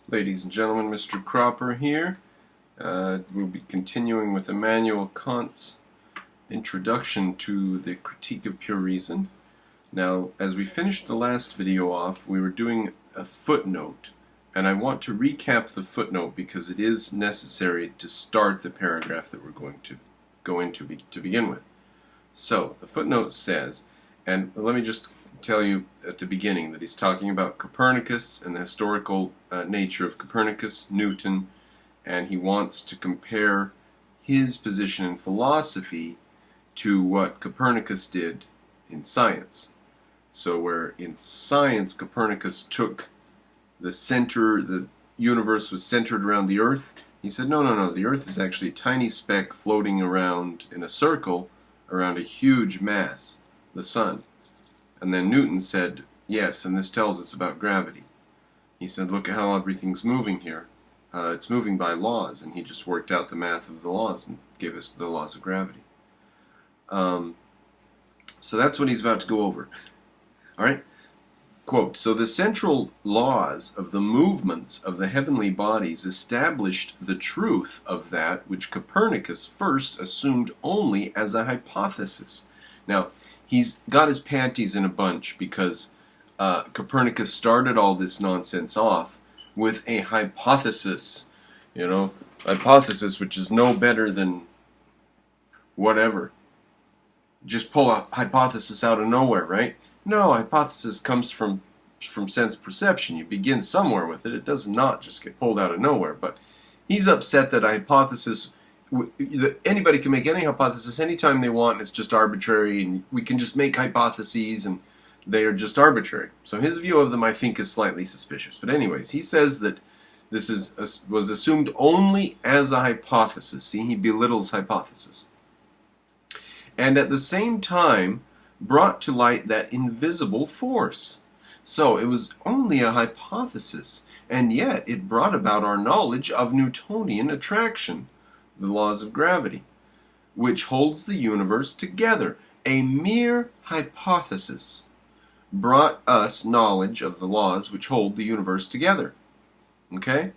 Ladies and gentlemen, MrCropper here. We'll be continuing with Immanuel Kant's introduction to the Critique of Pure Reason. Now, as we finished the last video off, we were doing a footnote, and I want to recap the footnote because it is necessary to start the paragraph that we're going to go into to begin with. So, the footnote says, and let me just tell you at the beginning that he's talking about Copernicus and the historical nature of Copernicus, Newton, and he wants to compare his position in philosophy to what Copernicus did in science. So where in science Copernicus took the universe was centered around the Earth, he said, no, the Earth is actually a tiny speck floating around in a circle around a huge mass, the Sun. And then Newton said, yes, and this tells us about gravity. He said, look at how everything's moving here. It's moving by laws, and he just worked out the math of the laws and gave us the laws of gravity. So that's what he's about to go over. All right? Quote, so the central laws of the movements of the heavenly bodies established the truth of that which Copernicus first assumed only as a hypothesis. Now, he's got his panties in a bunch because Copernicus started all this nonsense off with a hypothesis, hypothesis which is no better than whatever. Just pull a hypothesis out of nowhere, right? No, hypothesis comes from sense perception. You begin somewhere with it. It does not just get pulled out of nowhere. But he's upset that a hypothesis, anybody can make any hypothesis anytime they want, and it's just arbitrary, and we can just make hypotheses, and they are just arbitrary. So his view of them, I think, is slightly suspicious. But anyways, he says that this was assumed only as a hypothesis. See, he belittles hypothesis. And at the same time, brought to light that invisible force. So it was only a hypothesis, and yet it brought about our knowledge of Newtonian attraction, the laws of gravity, which holds the universe together. A mere hypothesis brought us knowledge of the laws which hold the universe together. Okay?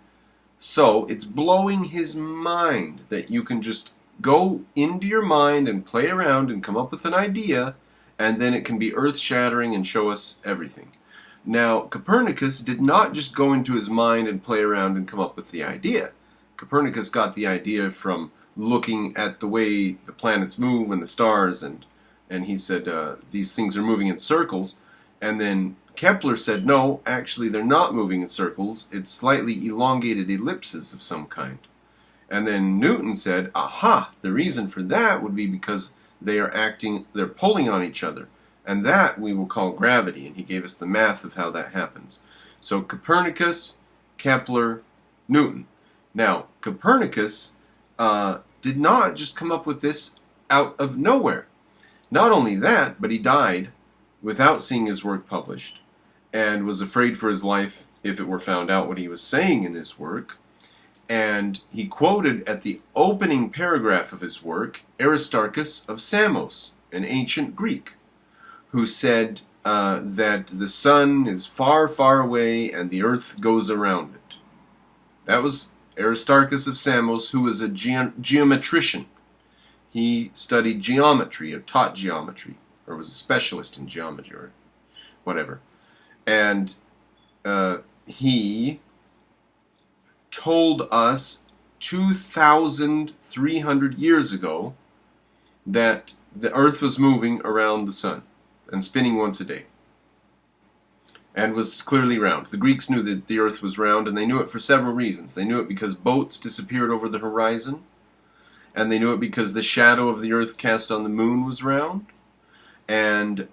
So it's blowing his mind that you can just go into your mind and play around and come up with an idea, and then it can be earth-shattering and show us everything. Now, Copernicus did not just go into his mind and play around and come up with the idea. Copernicus got the idea from looking at the way the planets move and the stars, and he said these things are moving in circles. And then Kepler said, no, actually they're not moving in circles. It's slightly elongated ellipses of some kind. And then Newton said, aha, the reason for that would be because they're pulling on each other. And that we will call gravity. And he gave us the math of how that happens. So Copernicus, Kepler, Newton. Now, Copernicus did not just come up with this out of nowhere. Not only that, but he died without seeing his work published, and was afraid for his life if it were found out what he was saying in his work. And he quoted at the opening paragraph of his work Aristarchus of Samos, an ancient Greek, who said that the sun is far, far away and the earth goes around it. That was Aristarchus of Samos, who was a geometrician. He studied geometry, or taught geometry, or was a specialist in geometry, or whatever. And he told us 2,300 years ago that the earth was moving around the sun and spinning once a day, and was clearly round. The Greeks knew that the earth was round, and they knew it for several reasons. They knew it because boats disappeared over the horizon, and they knew it because the shadow of the earth cast on the moon was round, and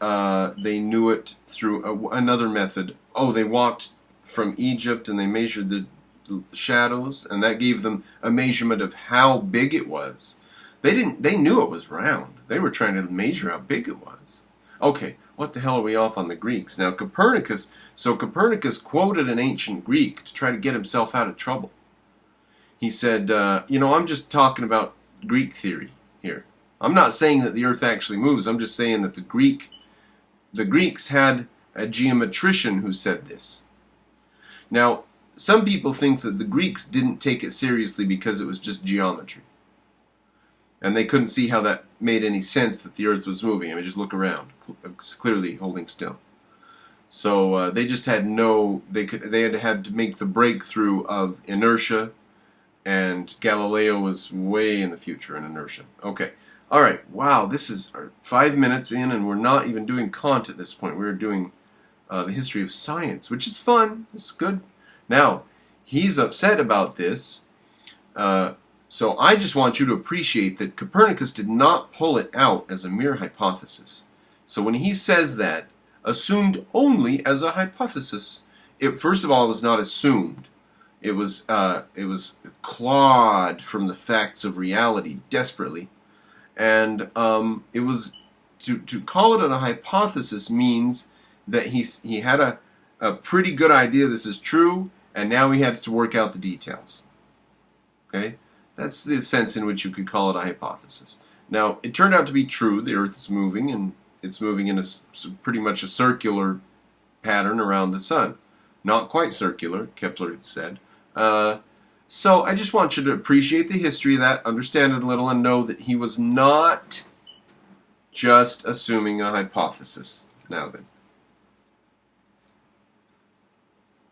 they knew it through another method. Oh, they walked from Egypt and they measured the shadows, and that gave them a measurement of how big it was. They knew it was round. They were trying to measure how big it was. Okay, what the hell are we off on the Greeks? Now Copernicus quoted an ancient Greek to try to get himself out of trouble. He said, I'm just talking about Greek theory here. I'm not saying that the earth actually moves. I'm just saying that the Greeks had a geometrician who said this. Now, some people think that the Greeks didn't take it seriously because it was just geometry. And they couldn't see how that made any sense that the Earth was moving. I mean, just look around. It's clearly holding still. So they just had they had to make the breakthrough of inertia, and Galileo was way in the future in inertia. Okay. All right. Wow, this is 5 minutes in, and we're not even doing Kant at this point. We're doing the history of science, which is fun. It's good. Now, he's upset about this, so I just want you to appreciate that Copernicus did not pull it out as a mere hypothesis. So when he says that, assumed only as a hypothesis. It, first of all, it was not assumed. It was clawed from the facts of reality desperately, and it was to call it a hypothesis means that he had a pretty good idea this is true, and now he had to work out the details. Okay, that's the sense in which you could call it a hypothesis. Now, it turned out to be true. The Earth is moving, and it's moving in pretty much a circular pattern around the sun. Not quite circular, Kepler said. So I just want you to appreciate the history of that, understand it a little, and know that he was not just assuming a hypothesis. Now then.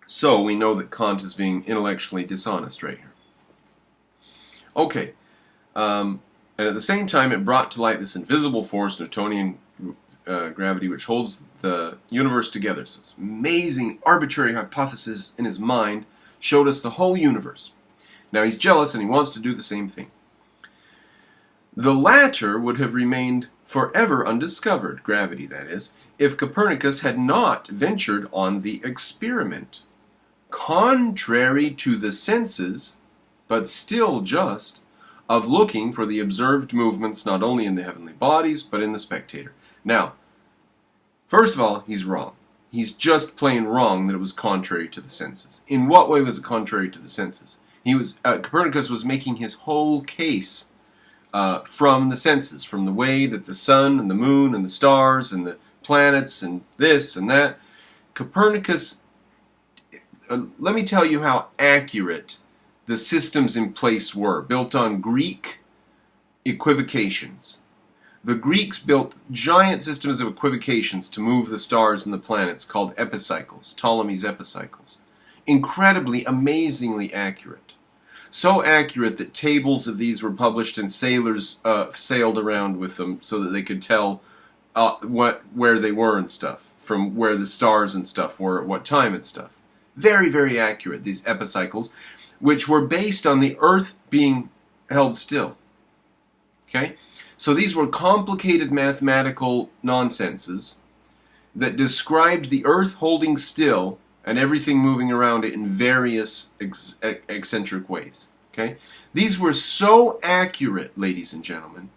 So we know that Kant is being intellectually dishonest right here. Okay. And at the same time, it brought to light this invisible force, Newtonian gravity, which holds the universe together. So this amazing arbitrary hypothesis in his mind showed us the whole universe. Now he's jealous and he wants to do the same thing. The latter would have remained forever undiscovered, gravity that is, if Copernicus had not ventured on the experiment. Contrary to the senses, but still just, of looking for the observed movements not only in the heavenly bodies, but in the spectator. Now, first of all, he's wrong. He's just plain wrong that it was contrary to the senses. In what way was it contrary to the senses? Copernicus was making his whole case from the senses, from the way that the sun and the moon and the stars and the planets and this and that. Copernicus, let me tell you how accurate the systems in place were, built on Greek equivocations. The Greeks built giant systems of equivocations to move the stars and the planets called epicycles, Ptolemy's epicycles. Incredibly, amazingly accurate. So accurate that tables of these were published and sailors sailed around with them so that they could tell where they were and stuff, from where the stars and stuff were at what time and stuff. Very, very accurate, these epicycles, which were based on the Earth being held still. Okay? So these were complicated mathematical nonsenses that described the Earth holding still and everything moving around it in various eccentric ways. Okay? These were so accurate, ladies and gentlemen,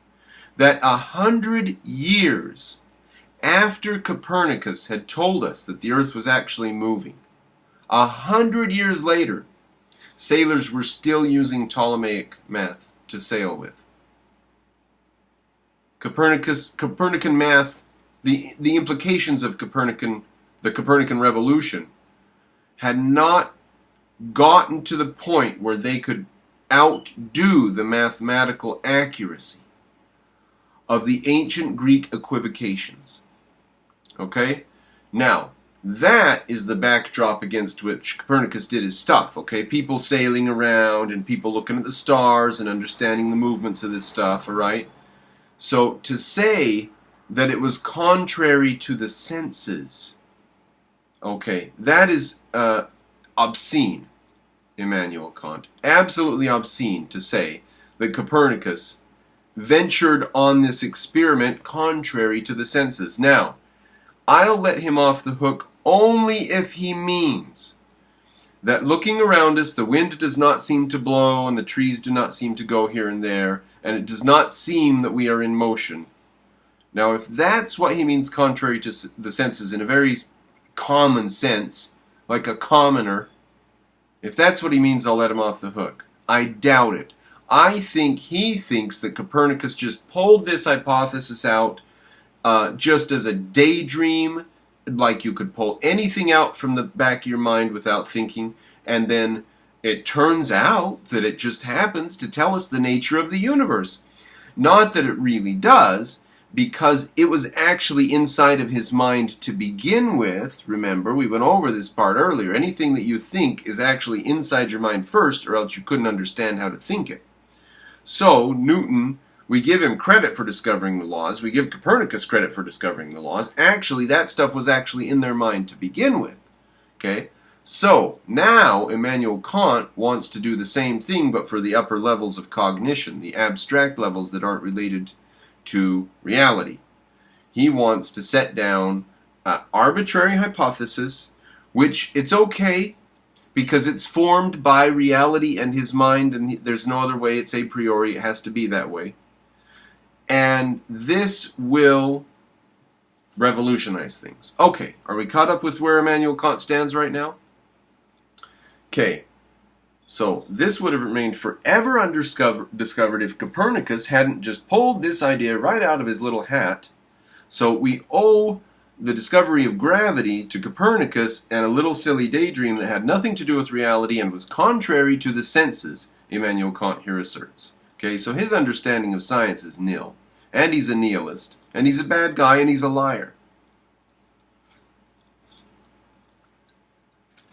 that 100 years after Copernicus had told us that the Earth was actually moving, 100 years later, sailors were still using Ptolemaic math to sail with. Copernican math, the implications of the Copernican revolution had not gotten to the point where they could outdo the mathematical accuracy of the ancient Greek equivocations. Okay? Now, that is the backdrop against which Copernicus did his stuff, okay? People sailing around and people looking at the stars and understanding the movements of this stuff, all right? So to say that it was contrary to the senses, okay, that is obscene, Immanuel Kant. Absolutely obscene to say that Copernicus ventured on this experiment contrary to the senses. Now, I'll let him off the hook only if he means that looking around us, the wind does not seem to blow and the trees do not seem to go here and there, and it does not seem that we are in motion. Now, if that's what he means contrary to the senses in a very common sense, like a commoner, if that's what he means, I'll let him off the hook. I doubt it. I think he thinks that Copernicus just pulled this hypothesis out just as a daydream, like you could pull anything out from the back of your mind without thinking, and then it turns out that it just happens to tell us the nature of the universe. Not that it really does, because it was actually inside of his mind to begin with. Remember, we went over this part earlier. Anything that you think is actually inside your mind first, or else you couldn't understand how to think it. So, Newton, we give him credit for discovering the laws. We give Copernicus credit for discovering the laws. Actually, that stuff was actually in their mind to begin with. Okay? So, now Immanuel Kant wants to do the same thing, but for the upper levels of cognition, the abstract levels that aren't related to reality. He wants to set down an arbitrary hypothesis, which it's okay, because it's formed by reality and his mind, and there's no other way. It's a priori. It has to be that way. And this will revolutionize things. Okay, are we caught up with where Immanuel Kant stands right now? Okay, so this would have remained forever undiscovered if Copernicus hadn't just pulled this idea right out of his little hat. So we owe the discovery of gravity to Copernicus and a little silly daydream that had nothing to do with reality and was contrary to the senses, Immanuel Kant here asserts. Okay, so his understanding of science is nil. And he's a nihilist. And he's a bad guy and he's a liar.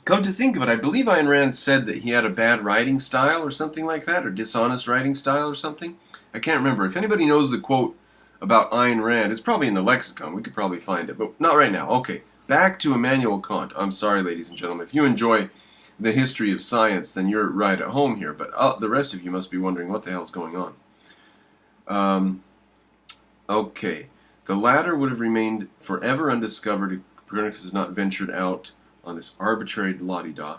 Come to think of it, I believe Ayn Rand said that he had a bad writing style or something like that, or dishonest writing style or something. I can't remember. If anybody knows the quote about Ayn Rand, it's probably in the lexicon. We could probably find it, but not right now. Okay, back to Immanuel Kant. I'm sorry, ladies and gentlemen. If you enjoy the history of science, then you're right at home here, but the rest of you must be wondering what the hell's going on. Okay, the latter would have remained forever undiscovered if Copernicus has not ventured out on this arbitrary la-di-da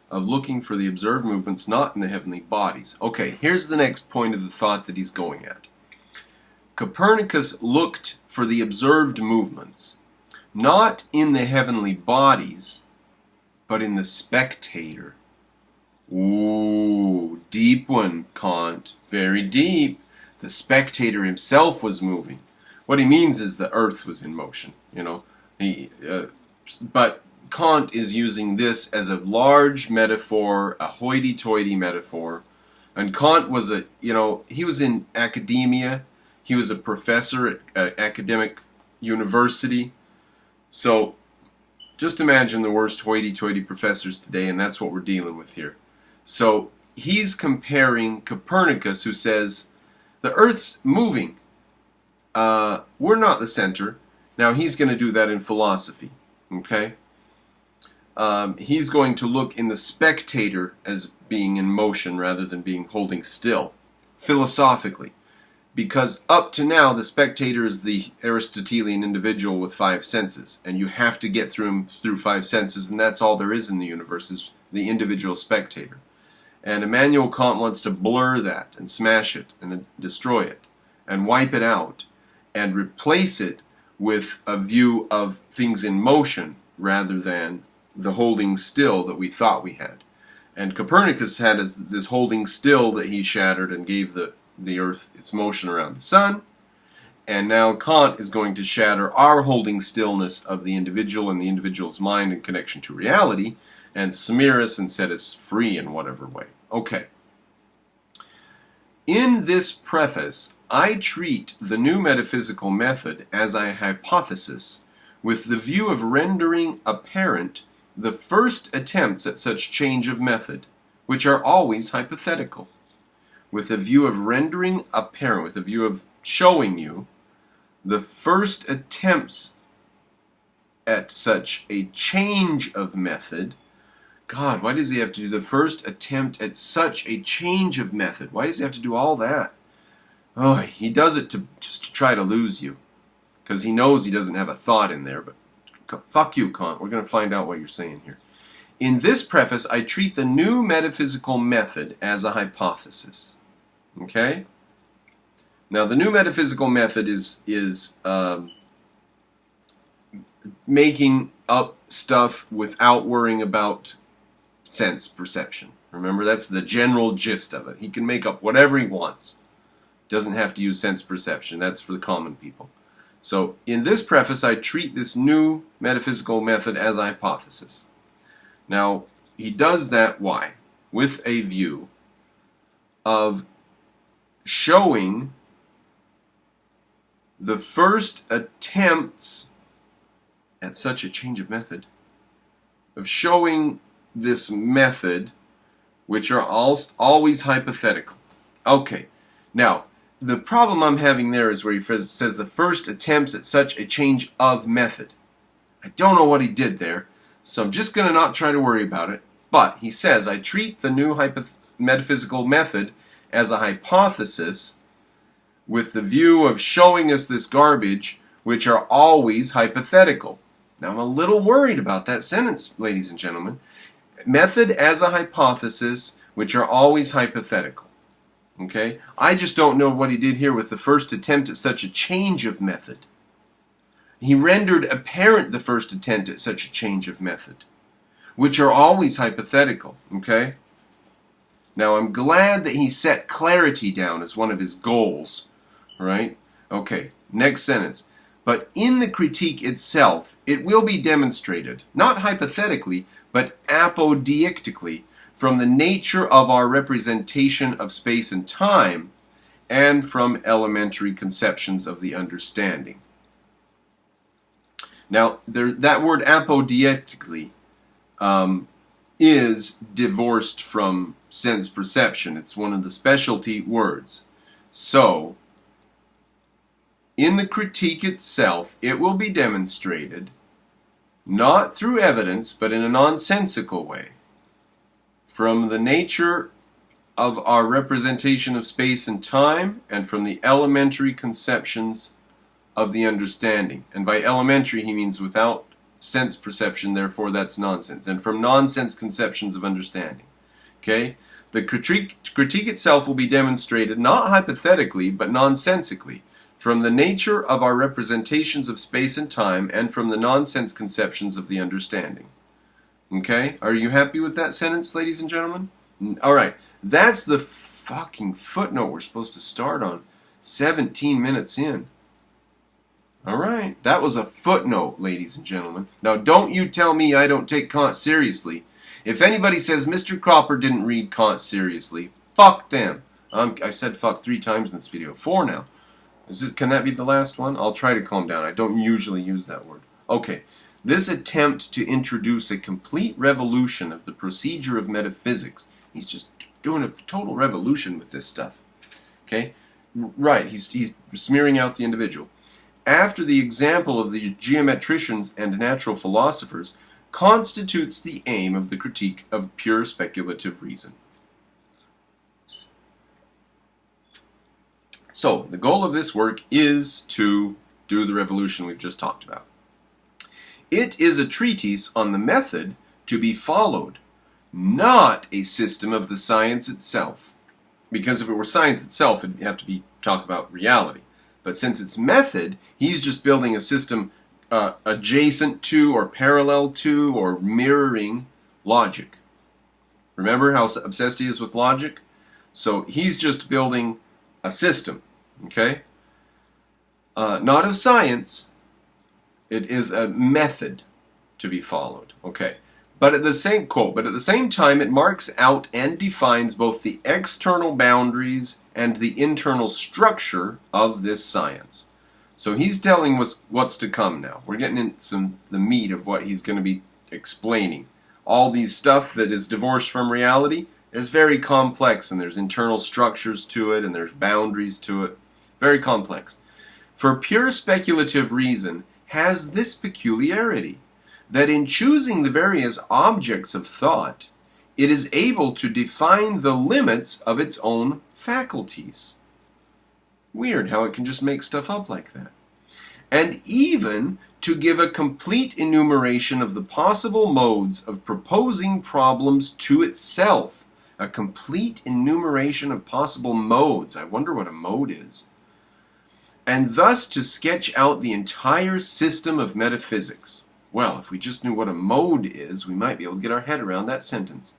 of looking for the observed movements not in the heavenly bodies. Okay, here's the next point of the thought that he's going at. Copernicus looked for the observed movements not in the heavenly bodies, but in the spectator. Ooh, deep one, Kant. Very deep. The spectator himself was moving. What he means is the earth was in motion, you know. But Kant is using this as a large metaphor, a hoity-toity metaphor. And Kant was he was in academia. He was a professor at an academic university. So just imagine the worst hoity-toity professors today, and that's what we're dealing with here. So he's comparing Copernicus, who says, the earth's moving. We're not the center. Now he's going to do that in philosophy. Okay? He's going to look in the spectator as being in motion rather than being holding still, philosophically. Because up to now, the spectator is the Aristotelian individual with five senses, and you have to get through him through five senses, and that's all there is in the universe, is the individual spectator. And Immanuel Kant wants to blur that, and smash it, and destroy it, and wipe it out, and replace it with a view of things in motion rather than the holding still that we thought we had. And Copernicus had this holding still that he shattered and gave the earth its motion around the sun. And now Kant is going to shatter our holding stillness of the individual and the individual's mind in connection to reality, and smear us and set us free in whatever way. Okay. In this preface, I treat the new metaphysical method as a hypothesis with the view of rendering apparent the first attempts at such change of method, which are always hypothetical, with a view of rendering apparent, with a view of showing you the first attempts at such a change of method. God, why does he have to do the first attempt at such a change of method? Why does he have to do all that? Oh, he does it just to try to lose you, because he knows he doesn't have a thought in there, but fuck you, Kant. We're going to find out what you're saying here. In this preface, I treat the new metaphysical method as a hypothesis. Okay? Now, the new metaphysical method is making up stuff without worrying about sense perception. Remember, that's the general gist of it. He can make up whatever he wants. Doesn't have to use sense perception. That's for the common people. So, in this preface, I treat this new metaphysical method as a hypothesis. Now, he does that, why? With a view of showing the first attempts at such a change of method, of showing this method, which are always hypothetical. Okay, now, the problem I'm having there is where he says the first attempts at such a change of method. I don't know what he did there, so I'm just going to not try to worry about it. But he says, I treat the new metaphysical method as a hypothesis with the view of showing us this garbage, which are always hypothetical. Now, I'm a little worried about that sentence, ladies and gentlemen. Method as a hypothesis, which are always hypothetical. Okay? I just don't know what he did here with the first attempt at such a change of method. He rendered apparent the first attempt at such a change of method, which are always hypothetical. Okay? Now, I'm glad that he set clarity down as one of his goals. Right? Okay, next sentence. But in the critique itself, it will be demonstrated, not hypothetically, but apodeictically, from the nature of our representation of space and time, and from elementary conceptions of the understanding. Now, that word apodeictically is divorced from sense perception. It's one of the specialty words. So, in the critique itself, it will be demonstrated, not through evidence, but in a nonsensical way, from the nature of our representation of space and time, and from the elementary conceptions of the understanding. And by elementary, he means without sense perception, therefore that's nonsense. And from nonsense conceptions of understanding. Okay? The critique itself will be demonstrated, not hypothetically, but nonsensically, from the nature of our representations of space and time, and from the nonsense conceptions of the understanding. Okay? Are you happy with that sentence, ladies and gentlemen? Alright, that's the fucking footnote we're supposed to start on 17 minutes in. Alright, that was a footnote, ladies and gentlemen. Now, don't you tell me I don't take Kant seriously. If anybody says MrCropper didn't read Kant seriously, fuck them. I said fuck 3 times in this video. 4 now. Can that be the last one? I'll try to calm down. I don't usually use that word. Okay. This attempt to introduce a complete revolution of the procedure of metaphysics. He's just doing a total revolution with this stuff. Okay? Right. He's smearing out the individual. After the example of the geometricians and natural philosophers, constitutes the aim of the critique of pure speculative reason. So, the goal of this work is to do the revolution we've just talked about. It is a treatise on the method to be followed, not a system of the science itself. Because if it were science itself, it'd have to be talk about reality. But since it's method, he's just building a system adjacent to or parallel to or mirroring logic. Remember how obsessed he is with logic? So he's just building a system. Okay? Not of science. It is a method to be followed. Okay. But at the same time, it marks out and defines both the external boundaries and the internal structure of this science. So he's telling us what's to come now. We're getting into the meat of what he's going to be explaining. All these stuff that is divorced from reality is very complex, and there's internal structures to it, and there's boundaries to it. Very complex. For pure speculative reason has this peculiarity, that in choosing the various objects of thought, it is able to define the limits of its own faculties. Weird how it can just make stuff up like that. And even to give a complete enumeration of the possible modes of proposing problems to itself. A complete enumeration of possible modes. I wonder what a mode is. And thus to sketch out the entire system of metaphysics. Well, if we just knew what a mode is, we might be able to get our head around that sentence.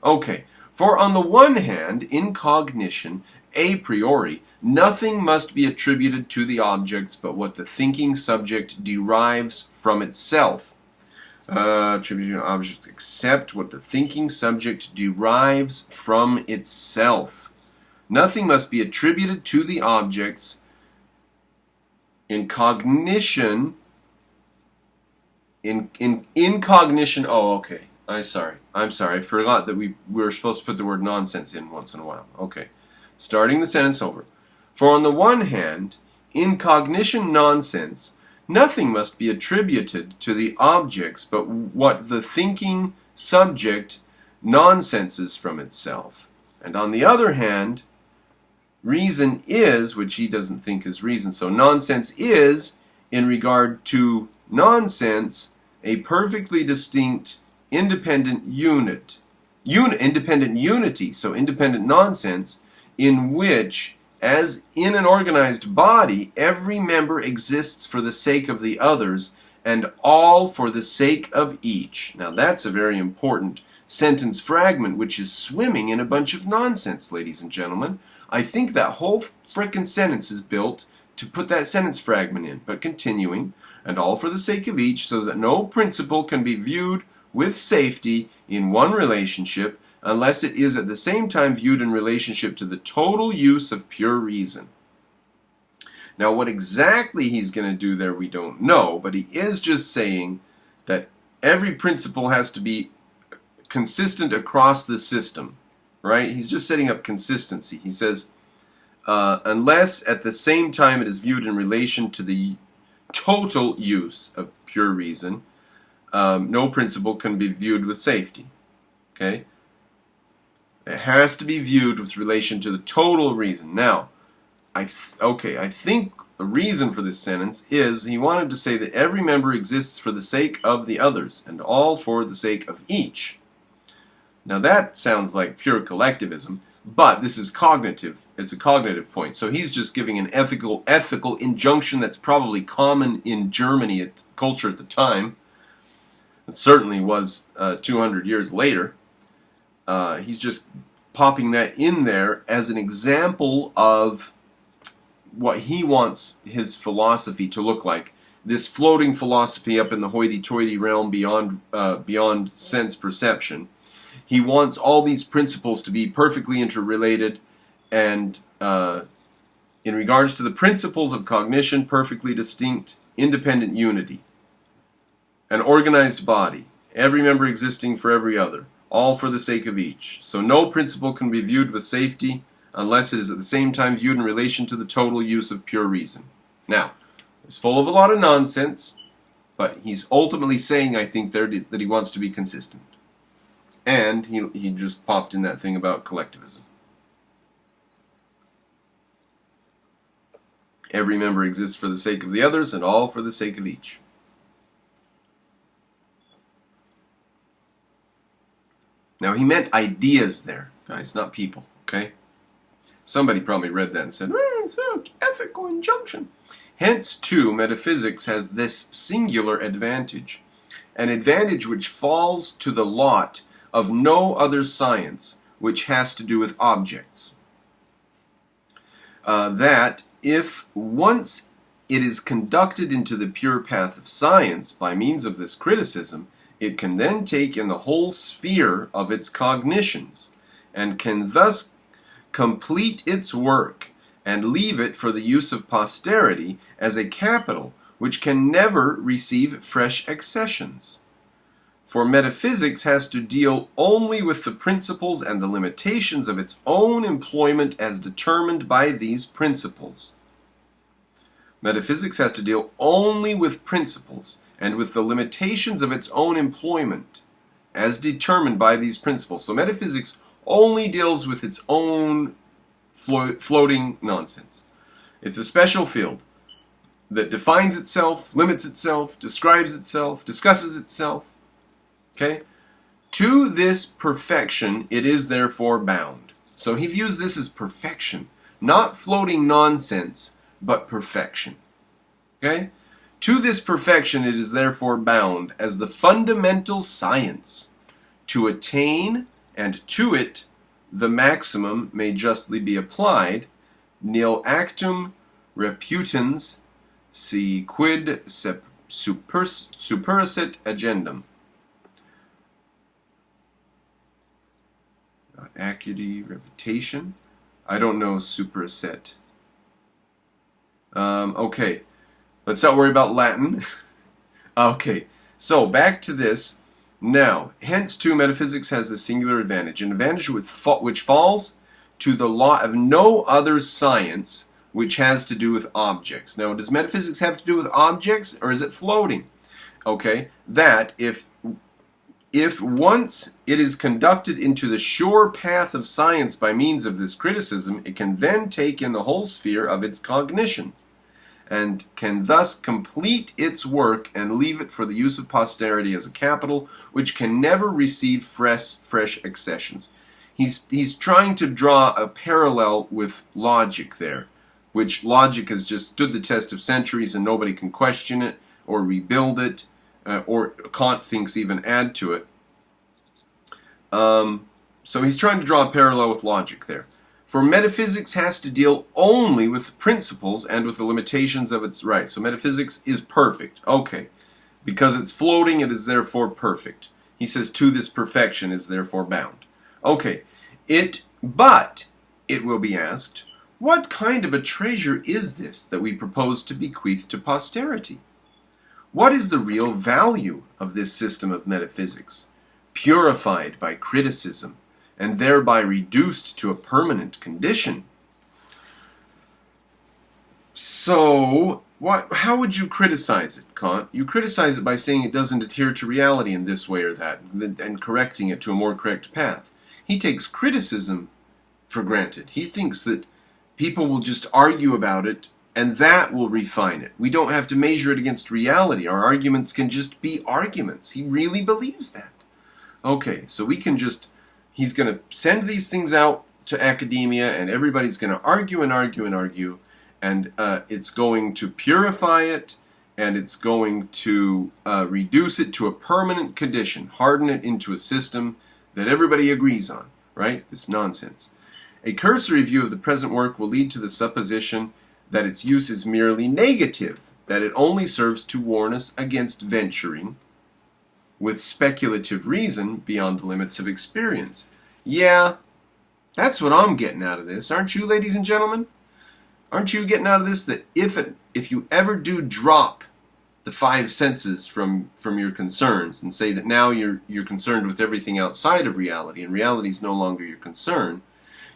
Okay, for on the one hand, in cognition, a priori, nothing must be attributed to the objects but what the thinking subject derives from itself. Attributed to objects except what the thinking subject derives from itself. Nothing must be attributed to the objects in cognition. In cognition. Oh, okay. I'm sorry. I forgot that we were supposed to put the word nonsense in once in a while. Okay. Starting the sentence over. For on the one hand, in cognition nonsense, nothing must be attributed to the objects but what the thinking subject nonsenses from itself. And on the other hand, reason is, which he doesn't think is reason. So nonsense is, in regard to nonsense, a perfectly distinct independent independent unity, so independent nonsense, in which, as in an organized body, every member exists for the sake of the others, and all for the sake of each. Now that's a very important sentence fragment, which is swimming in a bunch of nonsense, ladies and gentlemen. I think that whole frickin' sentence is built to put that sentence fragment in. But continuing, and all for the sake of each, so that no principle can be viewed with safety in one relationship unless it is at the same time viewed in relationship to the total use of pure reason. Now what exactly he's going to do there we don't know, but he is just saying that every principle has to be consistent across the system, right? He's just setting up consistency. He says, unless at the same time it is viewed in relation to the total use of pure reason, no principle can be viewed with safety. Okay? It has to be viewed with relation to the total reason. Now, I think the reason for this sentence is he wanted to say that every member exists for the sake of the others, and all for the sake of each. Now that sounds like pure collectivism, but this is cognitive. It's a cognitive point. So he's just giving an ethical injunction that's probably common in Germany culture at the time. It certainly was 200 years later. He's just popping that in there as an example of what he wants his philosophy to look like. This floating philosophy up in the hoity-toity realm beyond sense perception. He wants all these principles to be perfectly interrelated and, in regards to the principles of cognition, perfectly distinct, independent unity. An organized body, every member existing for every other, all for the sake of each. So no principle can be viewed with safety unless it is at the same time viewed in relation to the total use of pure reason. Now, it's full of a lot of nonsense, but he's ultimately saying, I think, there that he wants to be consistent. And he just popped in that thing about collectivism. Every member exists for the sake of the others, and all for the sake of each. Now, he meant ideas there, guys, not people, okay? Somebody probably read that and said, it's an ethical injunction. Hence, too, metaphysics has this singular advantage, an advantage which falls to the lot of no other science which has to do with objects. That if once it is conducted into the pure path of science by means of this criticism, it can then take in the whole sphere of its cognitions, and can thus complete its work, and leave it for the use of posterity as a capital which can never receive fresh accessions. For metaphysics has to deal only with the principles and the limitations of its own employment as determined by these principles. Metaphysics has to deal only with principles and with the limitations of its own employment as determined by these principles. So metaphysics only deals with its own floating nonsense. It's a special field that defines itself, limits itself, describes itself, discusses itself. Okay? To this perfection it is therefore bound. So he views this as perfection. Not floating nonsense, but perfection. Okay? To this perfection it is therefore bound as the fundamental science. To attain, and to it the maximum may justly be applied, nil actum reputans si quid supersit agendum. Acuity, reputation. I don't know superset. Okay, let's not worry about Latin. Okay, so back to this. Now, hence too, metaphysics has the singular advantage, an advantage which falls to the law of no other science which has to do with objects. Now, does metaphysics have to do with objects, or is it floating? Okay, that if once it is conducted into the sure path of science by means of this criticism, it can then take in the whole sphere of its cognitions, and can thus complete its work and leave it for the use of posterity as a capital, which can never receive fresh accessions. He's trying to draw a parallel with logic there, which logic has just stood the test of centuries and nobody can question it or rebuild it, or Kant thinks even add to it. So he's trying to draw a parallel with logic there. For metaphysics has to deal only with principles and with the limitations of its right. So metaphysics is perfect. Okay. Because it's floating, it is therefore perfect. He says, to this perfection is therefore bound. Okay. But it will be asked, what kind of a treasure is this that we propose to bequeath to posterity? What is the real value of this system of metaphysics, purified by criticism, and thereby reduced to a permanent condition? So, how would you criticize it, Kant? You criticize it by saying it doesn't adhere to reality in this way or that, and correcting it to a more correct path. He takes criticism for granted. He thinks that people will just argue about it, and that will refine it. We don't have to measure it against reality. Our arguments can just be arguments. He really believes that. Okay, so we can just... He's going to send these things out to academia, and everybody's going to argue and argue and argue, and it's going to purify it, and it's going to reduce it to a permanent condition, harden it into a system that everybody agrees on, right? It's nonsense. A cursory view of the present work will lead to the supposition that its use is merely negative, that it only serves to warn us against venturing with speculative reason beyond the limits of experience. Yeah, that's what I'm getting out of this. Aren't you, ladies and gentlemen? Aren't you getting out of this that if you ever do drop the five senses from your concerns and say that now you're concerned with everything outside of reality and reality is no longer your concern,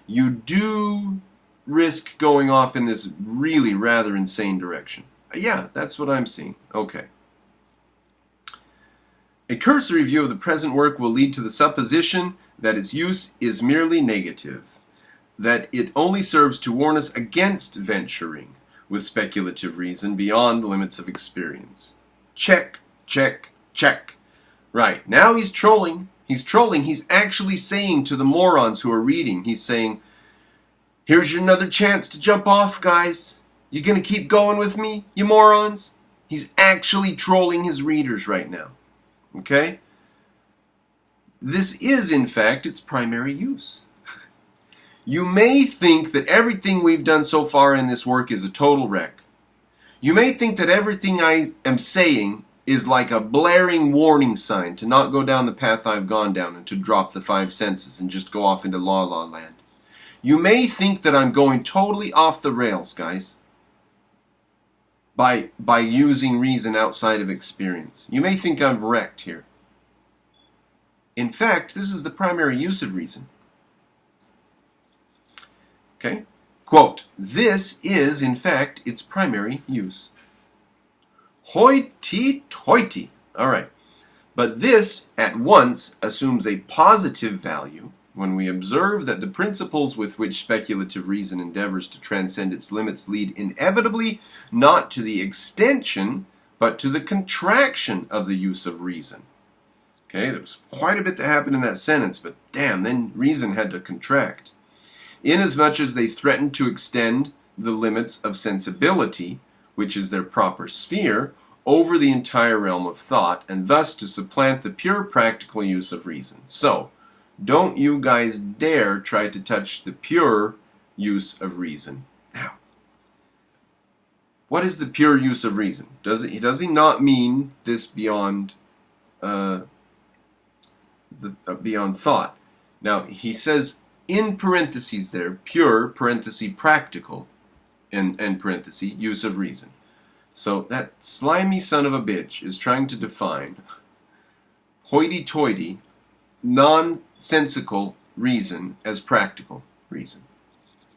you do risk going off in this really rather insane direction. Yeah, that's what I'm seeing. Okay. A cursory view of the present work will lead to the supposition that its use is merely negative, that it only serves to warn us against venturing with speculative reason beyond the limits of experience. Check, check, check. Right, now he's trolling. He's trolling. He's actually saying to the morons who are reading, he's saying, here's your another chance to jump off, guys. You gonna keep going with me, you morons? He's actually trolling his readers right now. Okay? This is, in fact, its primary use. You may think that everything we've done so far in this work is a total wreck. You may think that everything I am saying is like a blaring warning sign to not go down the path I've gone down and to drop the five senses and just go off into la-la land. You may think that I'm going totally off the rails, guys, by using reason outside of experience. You may think I'm wrecked here. In fact, this is the primary use of reason. Okay? Quote, this is, in fact, its primary use. Hoity-toity. All right. But this, at once, assumes a positive value when we observe that the principles with which speculative reason endeavors to transcend its limits lead inevitably not to the extension, but to the contraction of the use of reason. Okay, there was quite a bit that happened in that sentence, but damn, then reason had to contract. Inasmuch as they threaten to extend the limits of sensibility, which is their proper sphere, over the entire realm of thought, and thus to supplant the pure practical use of reason. So, don't you guys dare try to touch the pure use of reason. Now, what is the pure use of reason? Does he not mean this beyond beyond thought? Now, he says in parentheses there, pure, parenthesis, practical, and parenthesis, use of reason. So that slimy son of a bitch is trying to define hoity-toity, nonsensical reason as practical reason.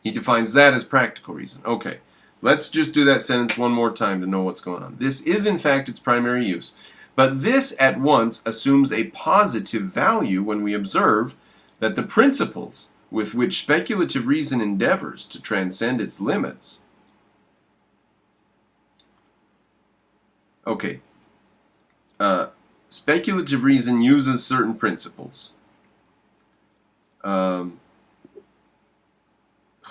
He defines that as practical reason. Okay, let's just do that sentence one more time to know what's going on. This is, in fact, its primary use. But this at once assumes a positive value when we observe that the principles with which speculative reason endeavors to transcend its limits. Okay. Speculative reason uses certain principles. Oh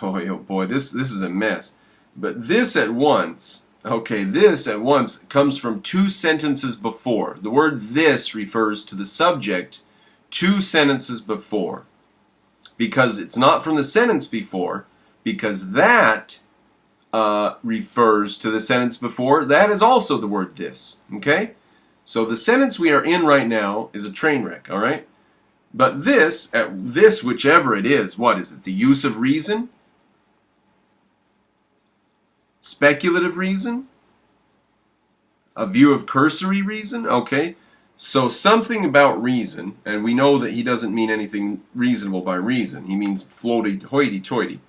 boy, this is a mess. But this at once, okay, this at once comes from two sentences before. The word this refers to the subject two sentences before. Because it's not from the sentence before, because that refers to the sentence before. That is also the word this, okay? So the sentence we are in right now is a train wreck, all right? But this, whichever it is, what is it? The use of reason? Speculative reason? A view of cursory reason? Okay. So something about reason, and we know that he doesn't mean anything reasonable by reason. He means hoity-toity.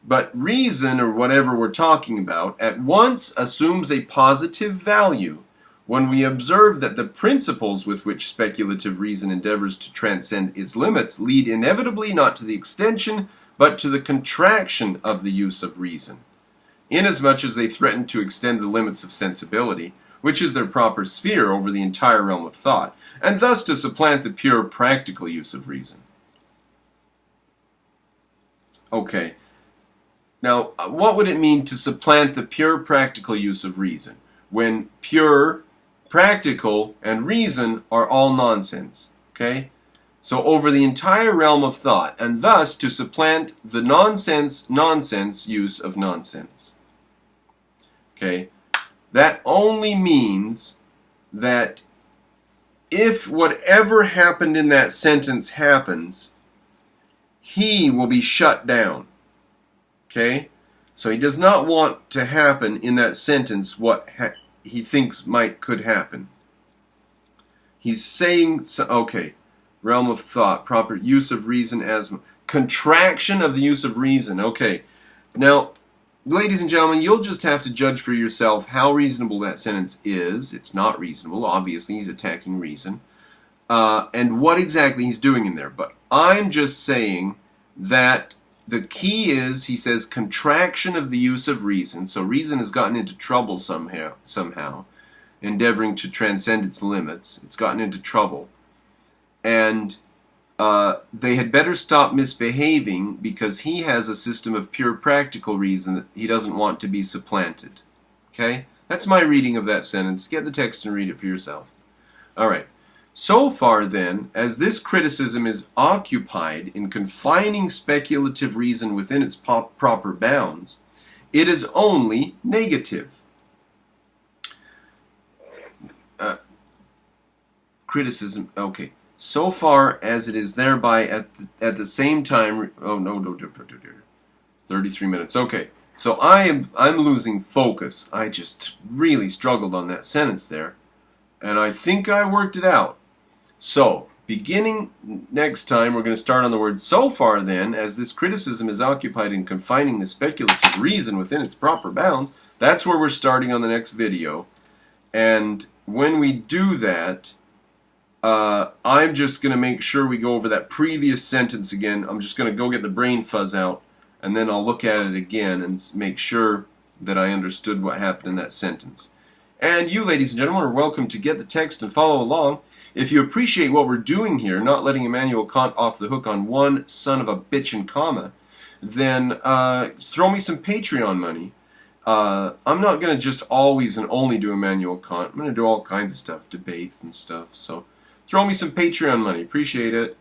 But reason, or whatever we're talking about, at once assumes a positive value when we observe that the principles with which speculative reason endeavors to transcend its limits lead inevitably not to the extension, but to the contraction of the use of reason, inasmuch as they threaten to extend the limits of sensibility, which is their proper sphere over the entire realm of thought, and thus to supplant the pure practical use of reason. Okay. Now, what would it mean to supplant the pure practical use of reason, when pure, practical, and reason are all nonsense? Okay? So over the entire realm of thought, and thus to supplant the nonsense use of nonsense. Okay? That only means that if whatever happened in that sentence happens, he will be shut down. Okay? So he does not want to happen in that sentence what he thinks could happen. He's saying, okay, realm of thought, proper use of reason as contraction of the use of reason. Okay. Now, ladies and gentlemen, you'll just have to judge for yourself how reasonable that sentence is. It's not reasonable. Obviously, he's attacking reason. And what exactly he's doing in there. But I'm just saying that the key is, he says, contraction of the use of reason. So reason has gotten into trouble somehow, endeavoring to transcend its limits. It's gotten into trouble. And they had better stop misbehaving because he has a system of pure practical reason that he doesn't want to be supplanted. Okay? That's my reading of that sentence. Get the text and read it for yourself. Alright. So far then, as this criticism is occupied in confining speculative reason within its proper bounds, it is only negative. Criticism, okay. So far as it is thereby at the same time, oh no, 33 minutes. Okay, so I'm losing focus. I just really struggled on that sentence there, and I think I worked it out. So, beginning next time, we're going to start on the word so far then, as this criticism is occupied in confining the speculative reason within its proper bounds. That's where we're starting on the next video. And when we do that, I'm just going to make sure we go over that previous sentence again. I'm just going to go get the brain fuzz out, and then I'll look at it again and make sure that I understood what happened in that sentence. And you, ladies and gentlemen, are welcome to get the text and follow along. If you appreciate what we're doing here, not letting Immanuel Kant off the hook on one son of a bitch and comma, then throw me some Patreon money. I'm not going to just always and only do Immanuel Kant. I'm going to do all kinds of stuff, debates and stuff. So throw me some Patreon money. Appreciate it.